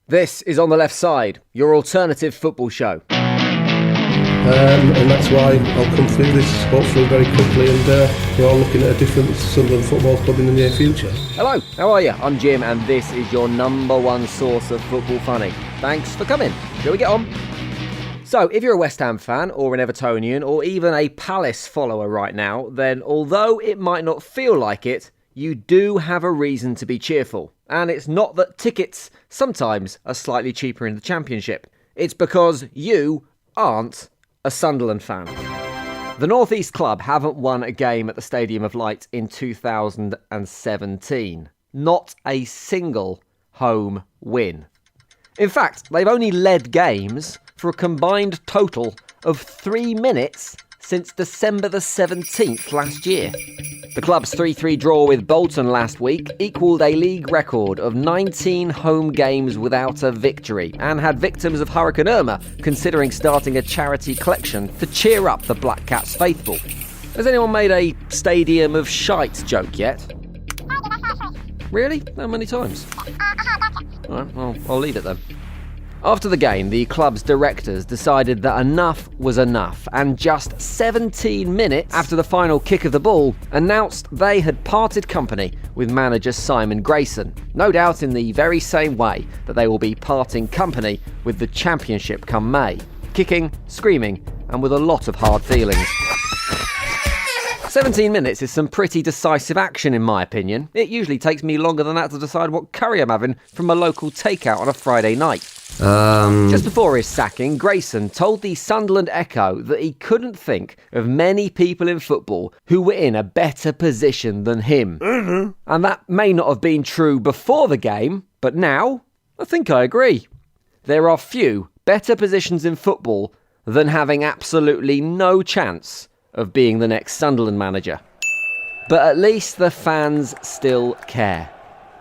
This is On the Left Side, your alternative football show. And that's why I'll come through this hopefully very quickly, and we're all looking at a different Sunderland football club in the near future. Hello, how are you? I'm Jim, and this is your number one source of football funny. Thanks for coming. Shall we get on? So, if you're a West Ham fan, or an Evertonian, or even a Palace follower right now, then although it might not feel like it, you do have a reason to be cheerful. And it's not that tickets sometimes are slightly cheaper in the Championship. It's because you aren't a Sunderland fan. The North East club haven't won a game at the Stadium of Light in 2017. Not a single home win. In fact, they've only led games for a combined total of 3 minutes since December the 17th last year. The club's 3-3 draw with Bolton last week equalled a league record of 19 home games without a victory and had victims of Hurricane Irma considering starting a charity collection to cheer up the Black Caps faithful. Has anyone made a stadium of shite joke yet? Really? How many times? Alright, well, I'll leave it then. After the game, the club's directors decided that enough was enough, and just 17 minutes after the final kick of the ball, announced they had parted company with manager Simon Grayson. No doubt in the very same way that they will be parting company with the Championship come May. Kicking, screaming, and with a lot of hard feelings. 17 minutes is some pretty decisive action in my opinion. It usually takes me longer than that to decide what curry I'm having from a local takeout on a Friday night. Just before his sacking, Grayson told the Sunderland Echo that he couldn't think of many people in football who were in a better position than him. And that may not have been true before the game, but now, I think I agree. There are few better positions in football than having absolutely no chance of being the next Sunderland manager. But at least the fans still care.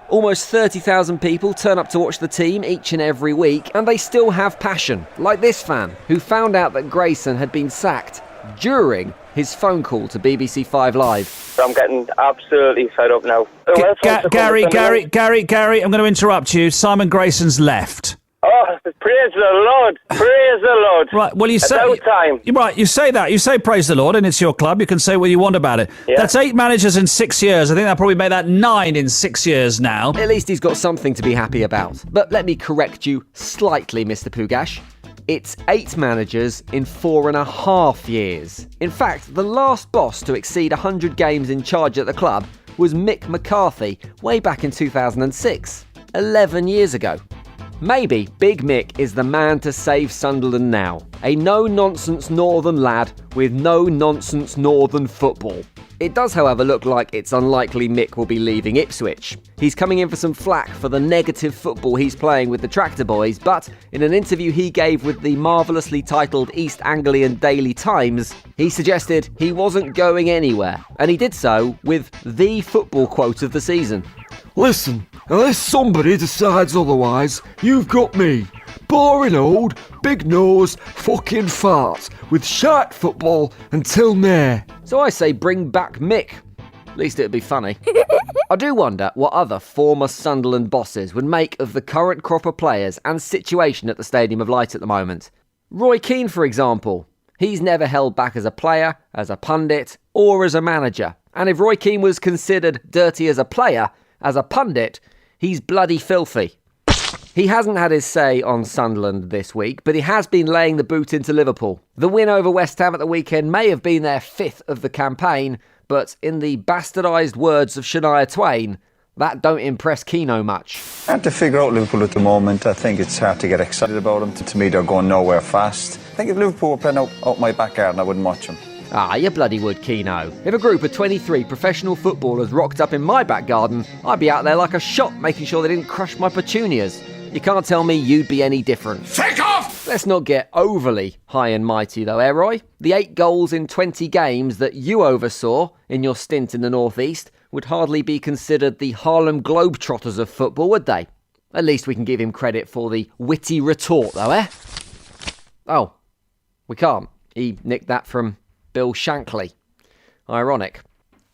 Almost 30,000 people turn up to watch the team each and every week, and they still have passion, like this fan, who found out that Grayson had been sacked during his phone call to BBC 5 Live. I'm getting absolutely fed up now. Gary, I'm going to interrupt you. Simon Grayson's left. Oh, praise the Lord! Praise the Lord! Right, well, you say about time. Right, you say that. You say praise the Lord, and it's your club. You can say what you want about it. Yeah. That's 8 managers in 6 years. I think that probably made that 9 in 6 years now. At least he's got something to be happy about. But let me correct you slightly, Mr. Pugash. It's 8 managers in 4.5 years. In fact, the last boss to exceed 100 games in charge at the club was Mick McCarthy way back in 2006, 11 years ago. Maybe Big Mick is the man to save Sunderland now. A no-nonsense northern lad with no-nonsense northern football. It does, however, look like it's unlikely Mick will be leaving Ipswich. He's coming in for some flack for the negative football he's playing with the Tractor Boys, but in an interview he gave with the marvellously titled East Anglian Daily Times, he suggested he wasn't going anywhere, and he did so with the football quote of the season. Listen, unless somebody decides otherwise, you've got me. Boring old, big nose, fucking fart with shite football until May. So I say bring back Mick. At least it'd be funny. I do wonder what other former Sunderland bosses would make of the current crop of players and situation at the Stadium of Light at the moment. Roy Keane, for example. He's never held back as a player, as a pundit, or as a manager. And if Roy Keane was considered dirty as a player, as a pundit, he's bloody filthy. He hasn't had his say on Sunderland this week, but he has been laying the boot into Liverpool. The win over West Ham at the weekend may have been their 5th of the campaign, but in the bastardised words of Shania Twain, that don't impress Keno much. Hard to figure out Liverpool at the moment. I think it's hard to get excited about them. To me, they're going nowhere fast. I think if Liverpool were playing out my back garden, I wouldn't watch them. Ah, you bloody would, Keno. If a group of 23 professional footballers rocked up in my back garden, I'd be out there like a shot making sure they didn't crush my petunias. You can't tell me you'd be any different. Take off! Let's not get overly high and mighty though, Roy? The 8 goals in 20 games that you oversaw in your stint in the North East would hardly be considered the Harlem Globetrotters of football, would they? At least we can give him credit for the witty retort though, eh? Oh, we can't. He nicked that from Bill Shankly. Ironic.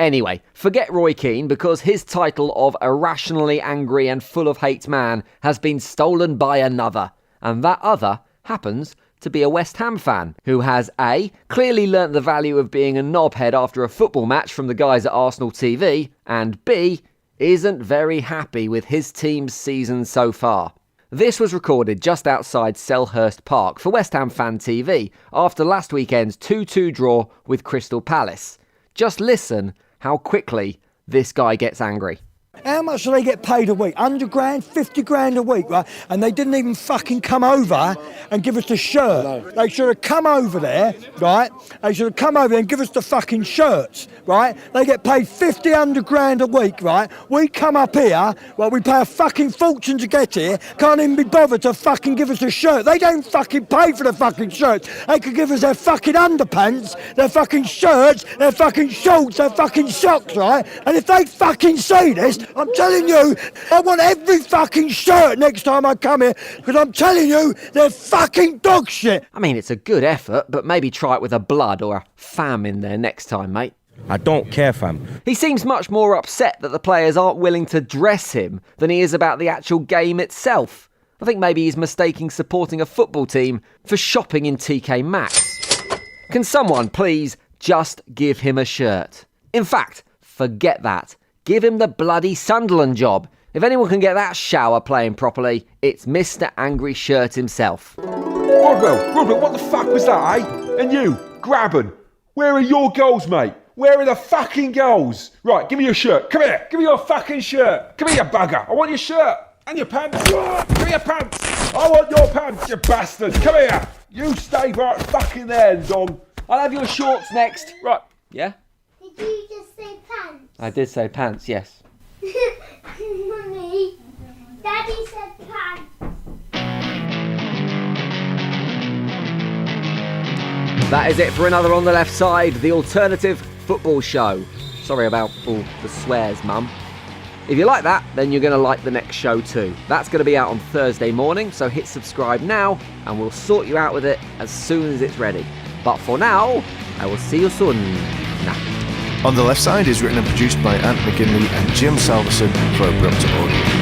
Anyway, forget Roy Keane because his title of irrationally angry and full of hate man has been stolen by another. And that other happens to be a West Ham fan who has A, clearly learnt the value of being a knobhead after a football match from the guys at Arsenal TV, and B, isn't very happy with his team's season so far. This was recorded just outside Selhurst Park for West Ham Fan TV after last weekend's 2-2 draw with Crystal Palace. Just listen how quickly this guy gets angry. How much do they get paid a week? 100 grand, 50 grand a week, right? And they didn't even fucking come over and give us the shirt. No. They should have come over there, right? They should have come over there and give us the fucking shirts, right? They get paid 50, 100 grand a week, right? We come up here, well, we pay a fucking fortune to get here, can't even be bothered to fucking give us a shirt. They don't fucking pay for the fucking shirts. They could give us their fucking underpants, their fucking shirts, their fucking shorts, their fucking socks, right? And if they fucking see this, I'm telling you, I want every fucking shirt next time I come here, because I'm telling you, they're fucking dog shit. I mean, it's a good effort, but maybe try it with a blood or a fam in there next time, mate. I don't care, fam. He seems much more upset that the players aren't willing to dress him than he is about the actual game itself. I think maybe he's mistaking supporting a football team for shopping in TK Maxx. Can someone please just give him a shirt? In fact, forget that. Give him the bloody Sunderland job. If anyone can get that shower playing properly, it's Mr. Angry Shirt himself. Rodwell, what the fuck was that, eh? And you, Graben, where are your goals, mate? Where are the fucking goals? Right, give me your shirt. Come here. Give me your fucking shirt. Come here, you bugger. I want your shirt. And your pants. Give me your pants. I want your pants, you bastard. Come here. You stay right fucking there, dog. I'll have your shorts next. Right. Yeah? Did you just say pants? I did say pants, yes. Mummy, Daddy said pants. That is it for another On the Left Side, the alternative football show. Sorry about all the swears, Mum. If you like that, then you're going to like the next show too. That's going to be out on Thursday morning, so hit subscribe now and we'll sort you out with it as soon as it's ready. But for now, I will see you soon. On the Left Side is written and produced by Ant McGinley and Jim Salveson for Abrupt Audio.